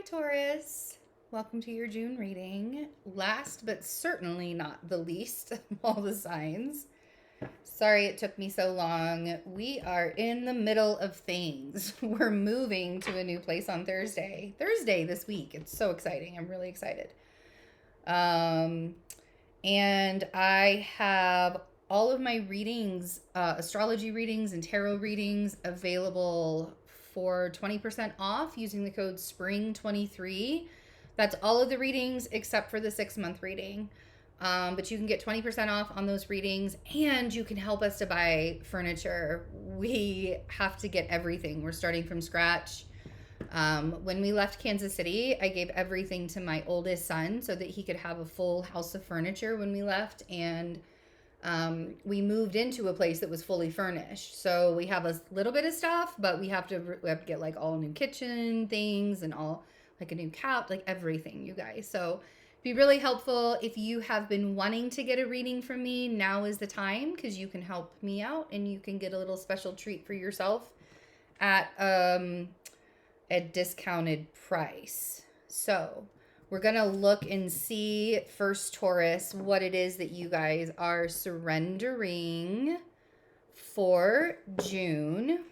Taurus. Welcome to your June reading. Last but certainly not the least of all the signs. Sorry it took me so long. We are in the middle of things. We're moving to a new place on Thursday. Thursday this week. It's so exciting. I'm really excited. And I have all of my readings, astrology readings and tarot readings available for 20% off using the code SPRING23. That's all of the readings except for the 6-month reading. But you can get 20% off on those readings, and you can help us to buy furniture. We have to get everything. We're starting from scratch. When we left Kansas City, I gave everything to my oldest son so that he could have a full house of furniture when we left. And we moved into a place that was fully furnished. So we have a little bit of stuff, but we have to get like all new kitchen things and all like a new couch, like everything, you guys. So it'd be really helpful if you have been wanting to get a reading from me. Now is the time, because you can help me out and you can get a little special treat for yourself at a discounted price. So we're going to look and see first, Taurus, what it is that you guys are surrendering for June.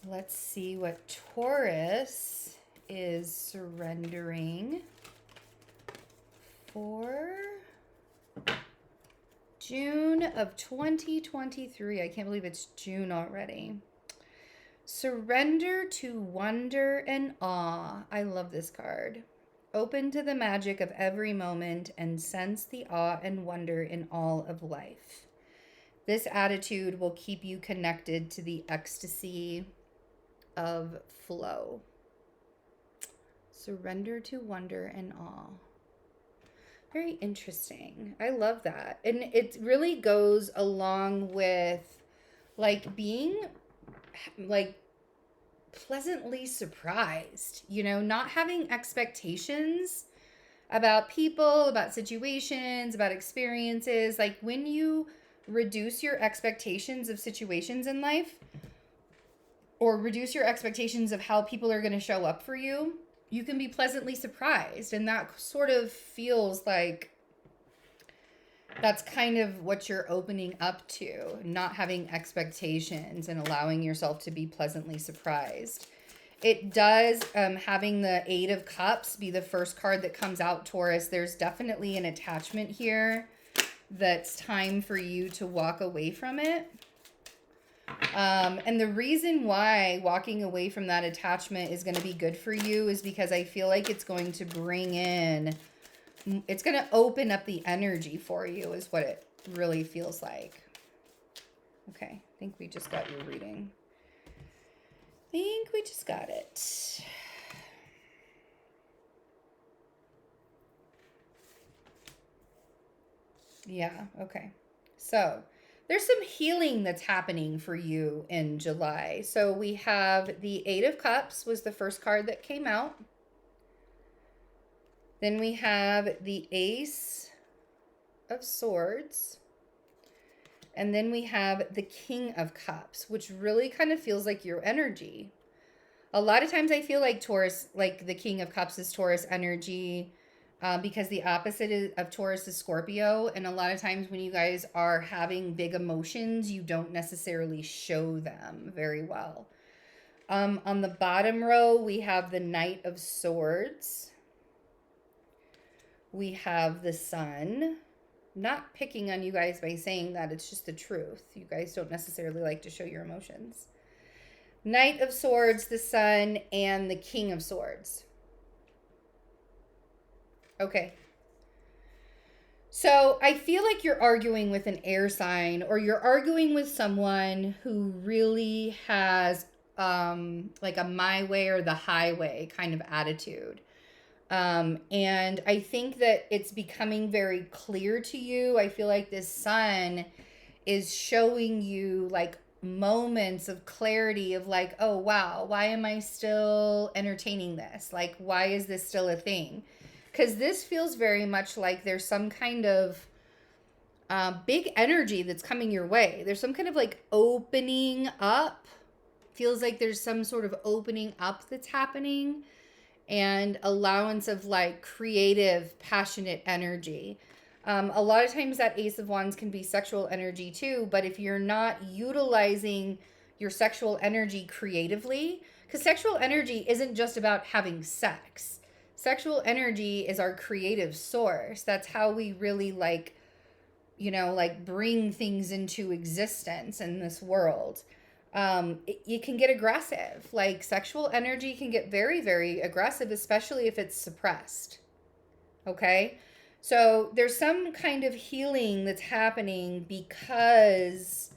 Let's see what Taurus is surrendering for June of 2023. I can't believe it's June already. Surrender to wonder and awe. I love this card. Open to the magic of every moment and sense the awe and wonder in all of life. This attitude will keep you connected to the ecstasy of flow. Surrender to wonder and awe. Very interesting. I love that. And it really goes along with like being like pleasantly surprised, not having expectations about people, about situations, about experiences. Like when you reduce your expectations of situations in life, or reduce your expectations of how people are going to show up for you, you can be pleasantly surprised. And that sort of feels like that's kind of what you're opening up to, not having expectations and allowing yourself to be pleasantly surprised. It does, having the 8 of Cups be the first card that comes out, Taurus. There's definitely an attachment here that's time for you to walk away from it. And the reason why walking away from that attachment is going to be good for you is because I feel like it's going to bring in, it's going to open up the energy for you is what it really feels like. Okay, I think we just got your reading. I think we just got it. Yeah, okay. So there's some healing that's happening for you in July. So we have the 8 of Cups was the first card that came out. Then we have the Ace of Swords. And then we have the King of Cups, which really kind of feels like your energy. A lot of times I feel like Taurus, like the King of Cups is Taurus energy, because the opposite of Taurus is Scorpio. And a lot of times when you guys are having big emotions, you don't necessarily show them very well. On the bottom row, we have the Knight of Swords. We have the Sun. Not picking on you guys by saying that, it's just the truth. You guys don't necessarily like to show your emotions. Knight of Swords, the Sun, and the King of Swords. Okay. So I feel like you're arguing with an air sign, or you're arguing with someone who really has like a my way or the highway kind of attitude. And I think that it's becoming very clear to you. I feel like this Sun is showing you like moments of clarity of like, oh, wow, why am I still entertaining this? Like, why is this still a thing? Because this feels very much like there's some kind of big energy that's coming your way. There's some kind of like opening up Feels like there's some sort of opening up that's happening, and allowance of like creative, passionate energy. A lot of times that Ace of Wands can be sexual energy too, but if you're not utilizing your sexual energy creatively, because sexual energy isn't just about having sex. Sexual energy is our creative source. That's how we really like, like bring things into existence in this world. You can get aggressive. Like sexual energy can get very, very aggressive, especially if it's suppressed. Okay. So there's some kind of healing that's happening because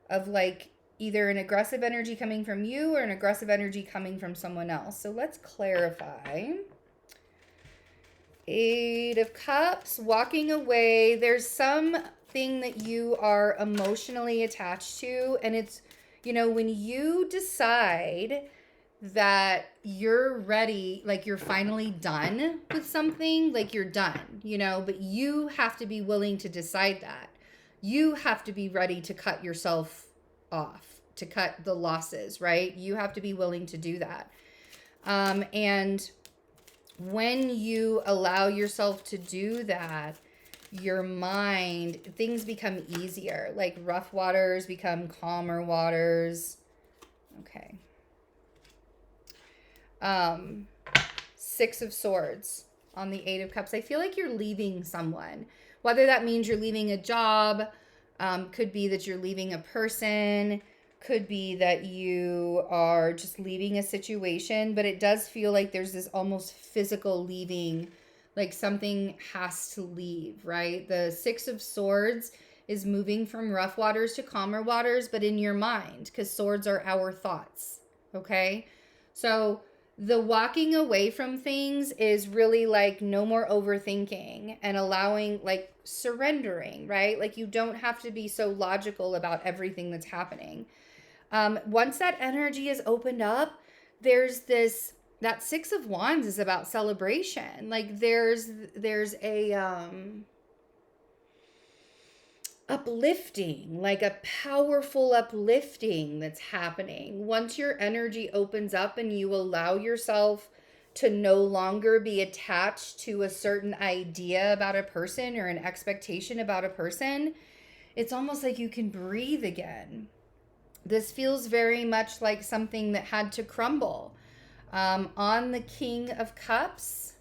of like either an aggressive energy coming from you or an aggressive energy coming from someone else. So let's clarify. 8 of Cups, walking away. There's something that you are emotionally attached to, and it's, when you decide that you're ready, like you're finally done with something, like you're done, but you have to be willing to decide that. You have to be ready to cut yourself off, to cut the losses, right? You have to be willing to do that. And when you allow yourself to do that, your mind, things become easier. Like rough waters become calmer waters. Okay. 6 of Swords on the 8 of Cups. I feel like you're leaving someone. Whether that means you're leaving a job, could be that you're leaving a person, could be that you are just leaving a situation, but it does feel like there's this almost physical leaving, like something has to leave, right? The 6 of Swords is moving from rough waters to calmer waters, but in your mind, because swords are our thoughts, okay? So the walking away from things is really like no more overthinking and allowing, like surrendering, right? Like you don't have to be so logical about everything that's happening. Once that energy is opened up, there's that 6 of Wands is about celebration. Like there's a uplifting, like a powerful uplifting that's happening. Once your energy opens up and you allow yourself to no longer be attached to a certain idea about a person or an expectation about a person, it's almost like you can breathe again. This feels very much like something that had to crumble. On the King of Cups,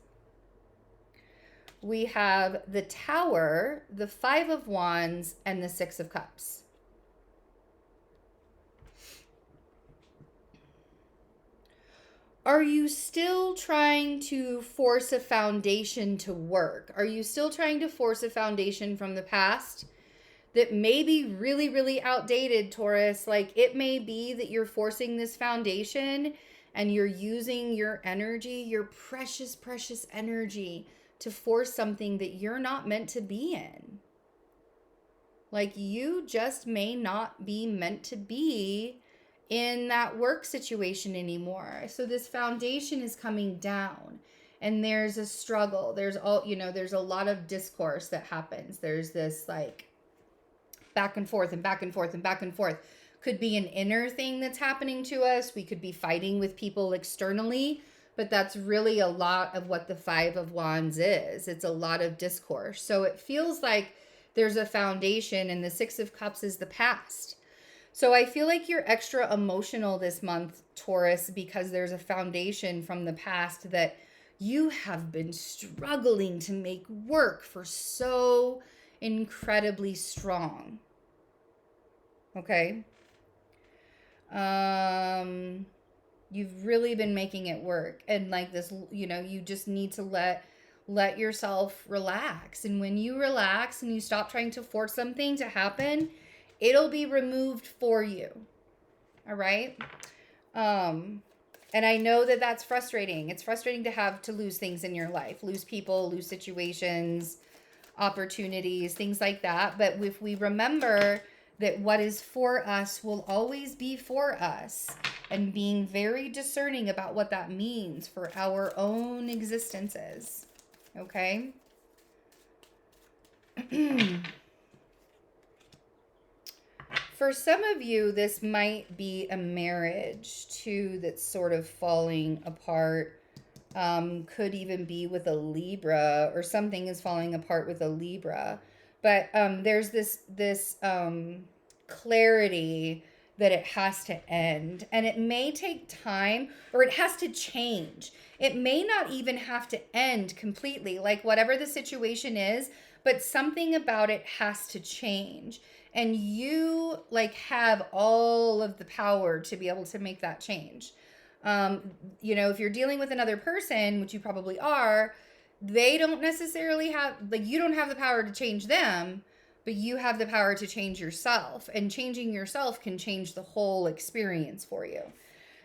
we have the Tower, the 5 of Wands, and the 6 of Cups. Are you still trying to force a foundation to work? Are you still trying to force a foundation from the past that may be really, really outdated, Taurus? Like it may be that you're forcing this foundation and you're using your energy, your precious, precious energy, to force something that you're not meant to be in. Like you just may not be meant to be in that work situation anymore. So this foundation is coming down and there's a struggle. There's there's a lot of discourse that happens. There's this like back and forth and back and forth and back and forth. Could be an inner thing that's happening to us. We could be fighting with people externally, but that's really a lot of what the 5 of Wands is. It's a lot of discourse. So it feels like there's a foundation, and the 6 of Cups is the past. So I feel like you're extra emotional this month, Taurus, because there's a foundation from the past that you have been struggling to make work for so incredibly strong. Okay? You've really been making it work, and like this, you just need to let yourself relax. And when you relax and you stop trying to force something to happen, it'll be removed for you. All right? And I know that that's frustrating. It's frustrating to have to lose things in your life, lose people, lose situations, opportunities, things like that. But if we remember that what is for us will always be for us, and being very discerning about what that means for our own existences. Okay? For some of you, this might be a marriage too that's sort of falling apart. Could even be with a Libra, or something is falling apart with a Libra. But there's this clarity that it has to end, and it may take time, or it has to change. It may not even have to end completely, like whatever the situation is, but something about it has to change. And you like have all of the power to be able to make that change. If you're dealing with another person, which you probably are, they don't necessarily have, like, you don't have the power to change them, but you have the power to change yourself. And changing yourself can change the whole experience for you.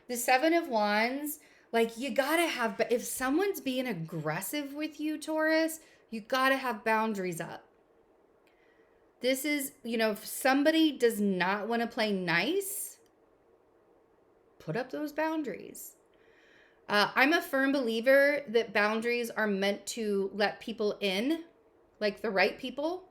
The Seven of Wands, like, you gotta have, but if someone's being aggressive with you, Taurus, you gotta have boundaries up. This is, if somebody does not want to play nice, put up those boundaries. I'm a firm believer that boundaries are meant to let people in, like the right people,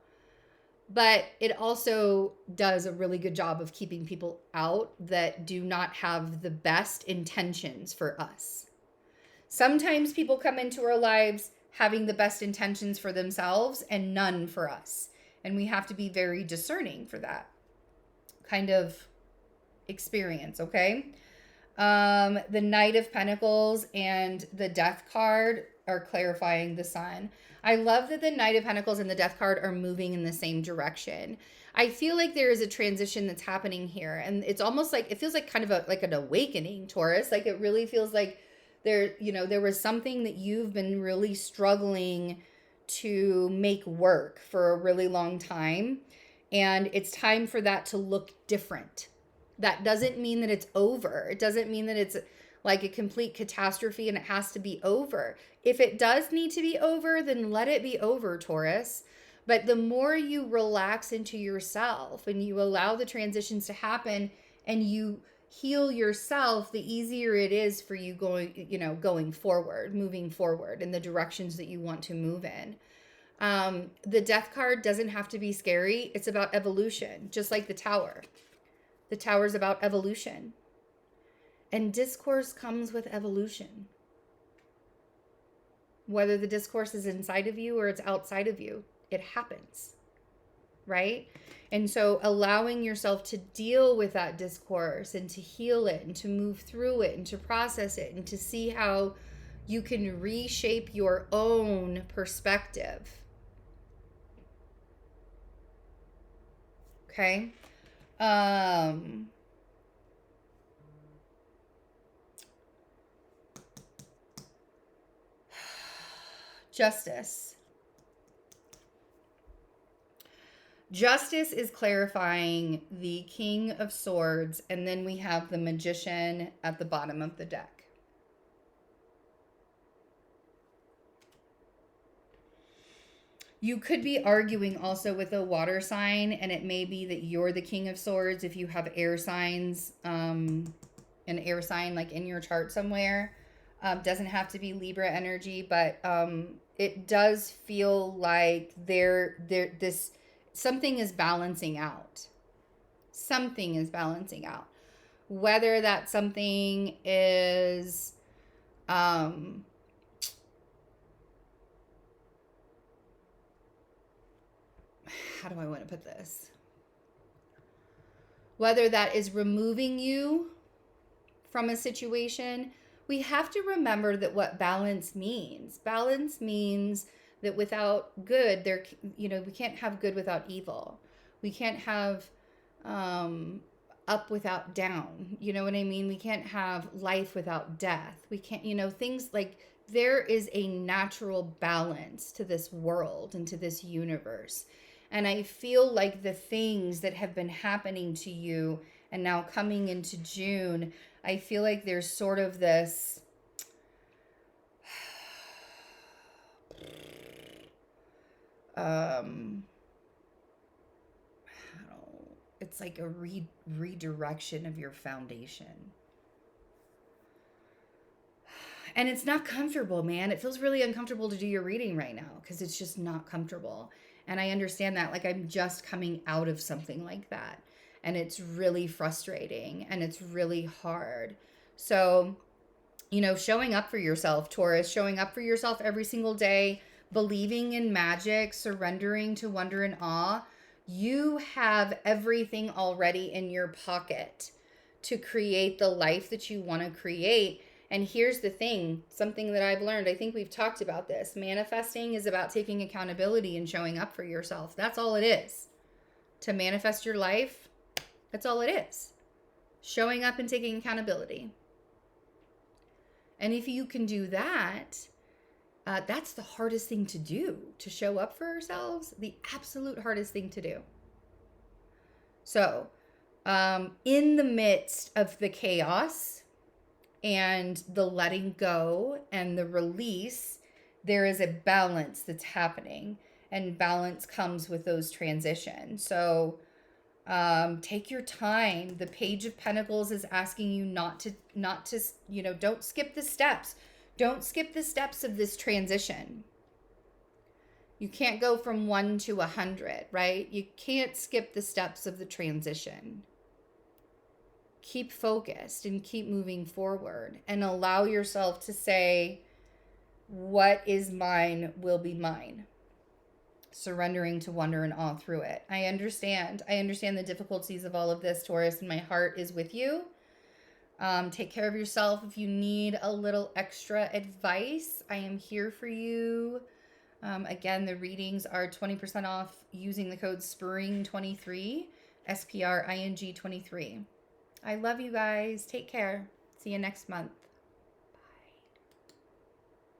but it also does a really good job of keeping people out that do not have the best intentions for us. Sometimes people come into our lives having the best intentions for themselves and none for us. And we have to be very discerning for that kind of experience, okay? The Knight of Pentacles and the Death card are clarifying the Sun. I love that the Knight of Pentacles and the Death card are moving in the same direction. I feel like there is a transition that's happening here. And it's almost like, it feels like kind of like an awakening, Taurus. Like, it really feels like there was something that you've been really struggling to make work for a really long time, and it's time for that to look different. That doesn't mean that it's over. It doesn't mean that it's like a complete catastrophe and it has to be over. If it does need to be over, then let it be over, Taurus. But the more you relax into yourself and you allow the transitions to happen and you heal yourself, the easier it is for you going forward, moving forward in the directions that you want to move in. The Death card doesn't have to be scary. It's about evolution, just like the Tower. The Tower is about evolution. And discourse comes with evolution. Whether the discourse is inside of you or it's outside of you, it happens, right? And so allowing yourself to deal with that discourse and to heal it and to move through it and to process it and to see how you can reshape your own perspective. Okay? Justice. Justice is clarifying the King of Swords, and then we have the Magician at the bottom of the deck. You could be arguing also with a water sign, and it may be that you're the King of Swords if you have air signs, an air sign like in your chart somewhere. Doesn't have to be Libra energy, but it does feel like this something is balancing out. Something is balancing out. Whether that something is how do I want to put this? Whether that is removing you from a situation, we have to remember that what balance means. Balance means that without good, we can't have good without evil. We can't have up without down. You know what I mean? We can't have life without death. We can't, things like, there is a natural balance to this world and to this universe. And I feel like the things that have been happening to you and now coming into June, I feel like there's sort of this it's like a redirection of your foundation. And it's not comfortable, man. It feels really uncomfortable to do your reading right now because it's just not comfortable. And I understand that. Like, I'm just coming out of something like that. and it's really frustrating and it's really hard. So, showing up for yourself, Taurus, showing up for yourself every single day, believing in magic, surrendering to wonder and awe. You have everything already in your pocket to create the life that you want to create. And here's the thing, something that I've learned, I think we've talked about this. Manifesting is about taking accountability and showing up for yourself. That's all it is. To manifest your life, that's all it is. Showing up and taking accountability. And if you can do that, that's the hardest thing to do, to show up for ourselves, the absolute hardest thing to do. So, in the midst of the chaos and the letting go and the release, there is a balance that's happening, and balance comes with those transitions. So, take your time. The Page of Pentacles is asking you not to, don't skip the steps. Don't skip the steps of this transition. You can't go from 1 to 100, right? You can't skip the steps of the transition. Keep focused and keep moving forward, and allow yourself to say, what is mine will be mine. Surrendering to wonder and awe through it. I understand the difficulties of all of this, Taurus, and my heart is with you. Take care of yourself. If you need a little extra advice, I am here for you. Again, the readings are 20% off using the code SPRING23, SPRING 23. I love you guys. Take care. See you next month.